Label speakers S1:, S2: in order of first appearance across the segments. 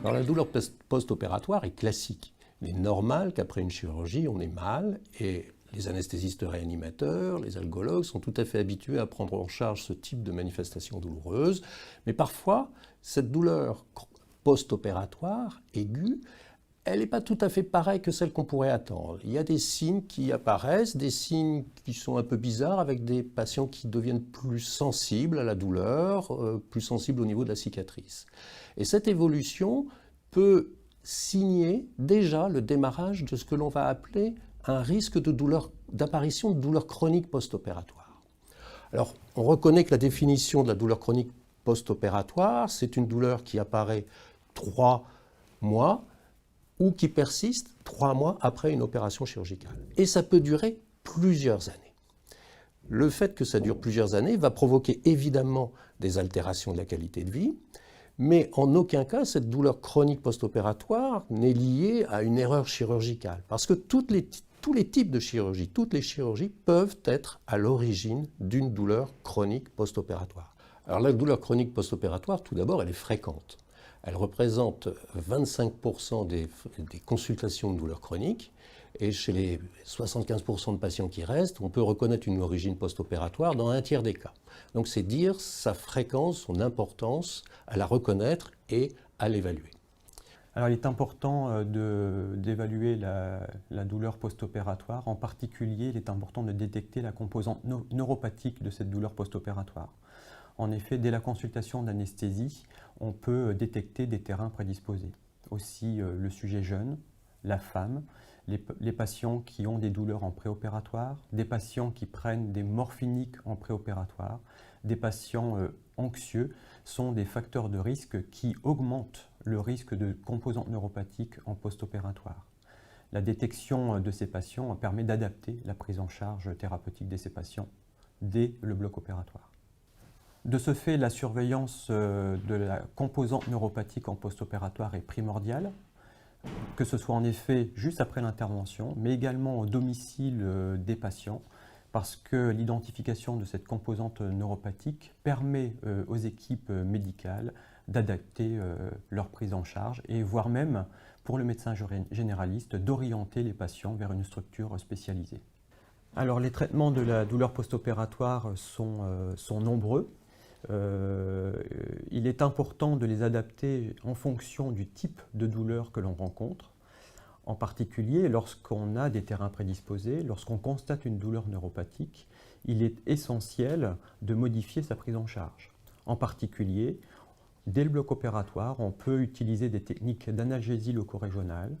S1: Alors la douleur post-opératoire est classique. Il est normal qu'après une chirurgie, on ait mal et les anesthésistes réanimateurs, les algologues sont tout à fait habitués à prendre en charge ce type de manifestation douloureuse. Mais parfois, cette douleur post-opératoire aiguë, elle n'est pas tout à fait pareille que celle qu'on pourrait attendre. Il y a des signes qui apparaissent, des signes qui sont un peu bizarres avec des patients qui deviennent plus sensibles à la douleur, plus sensibles au niveau de la cicatrice. Et cette évolution peut signer déjà le démarrage de ce que l'on va appeler un risque de douleur, d'apparition de douleur chronique post-opératoire. Alors, on reconnaît que la définition de la douleur chronique post-opératoire, c'est une douleur qui apparaît 3 mois ou qui persiste 3 mois après une opération chirurgicale. Et ça peut durer plusieurs années. Le fait que ça dure plusieurs années va provoquer évidemment des altérations de la qualité de vie, mais en aucun cas cette douleur chronique post-opératoire n'est liée à une erreur chirurgicale. Parce que tous les types de chirurgie, toutes les chirurgies peuvent être à l'origine d'une douleur chronique post-opératoire. Alors la douleur chronique post-opératoire, tout d'abord, elle est fréquente. Elle représente 25% des consultations de douleurs chroniques. Et chez les 75% de patients qui restent, on peut reconnaître une origine post-opératoire dans un tiers des cas. Donc c'est dire sa fréquence, son importance à la reconnaître et à l'évaluer.
S2: Alors il est important d'évaluer la douleur post-opératoire. En particulier, il est important de détecter la composante neuropathique de cette douleur post-opératoire. En effet, dès la consultation d'anesthésie, on peut détecter des terrains prédisposés. Aussi le sujet jeune, la femme, les patients qui ont des douleurs en préopératoire, des patients qui prennent des morphiniques en préopératoire, des patients anxieux sont des facteurs de risque qui augmentent le risque de composantes neuropathiques en post-opératoire. La détection de ces patients permet d'adapter la prise en charge thérapeutique de ces patients dès le bloc opératoire. De ce fait, la surveillance de la composante neuropathique en post-opératoire est primordiale, que ce soit en effet juste après l'intervention, mais également au domicile des patients, parce que l'identification de cette composante neuropathique permet aux équipes médicales d'adapter leur prise en charge et voire même, pour le médecin généraliste, d'orienter les patients vers une structure spécialisée. Alors les traitements de la douleur post-opératoire sont nombreux. Il est important de les adapter en fonction du type de douleur que l'on rencontre. En particulier, lorsqu'on a des terrains prédisposés, lorsqu'on constate une douleur neuropathique, il est essentiel de modifier sa prise en charge. En particulier, dès le bloc opératoire, on peut utiliser des techniques d'analgésie locorégionale,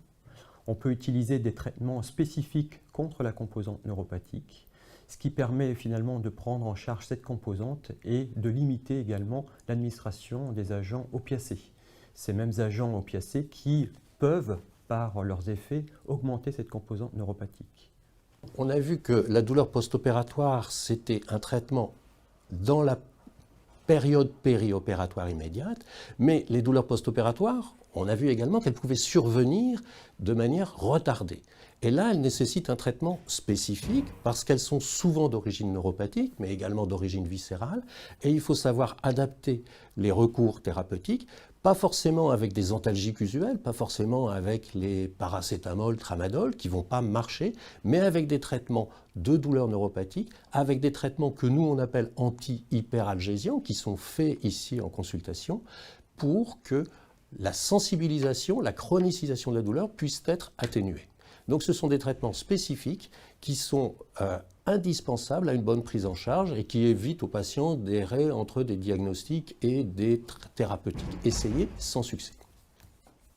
S2: on peut utiliser des traitements spécifiques contre la composante neuropathique, ce qui permet finalement de prendre en charge cette composante et de limiter également l'administration des agents opiacés. Ces mêmes agents opiacés qui peuvent, par leurs effets, augmenter cette composante neuropathique.
S1: On a vu que la douleur post-opératoire, c'était un traitement dans la période périopératoire immédiate, mais les douleurs post-opératoires, on a vu également qu'elles pouvaient survenir de manière retardée. Et là, elles nécessitent un traitement spécifique parce qu'elles sont souvent d'origine neuropathique, mais également d'origine viscérale. Et il faut savoir adapter les recours thérapeutiques, pas forcément avec des antalgiques usuels, pas forcément avec les paracétamol, tramadol, qui ne vont pas marcher, mais avec des traitements de douleurs neuropathiques, avec des traitements que nous, on appelle anti-hyperalgésiens, qui sont faits ici en consultation, pour que la sensibilisation, la chronicisation de la douleur puisse être atténuée. Donc ce sont des traitements spécifiques qui sont indispensables à une bonne prise en charge et qui évitent aux patients d'errer entre des diagnostics et des thérapeutiques. Essayez sans succès.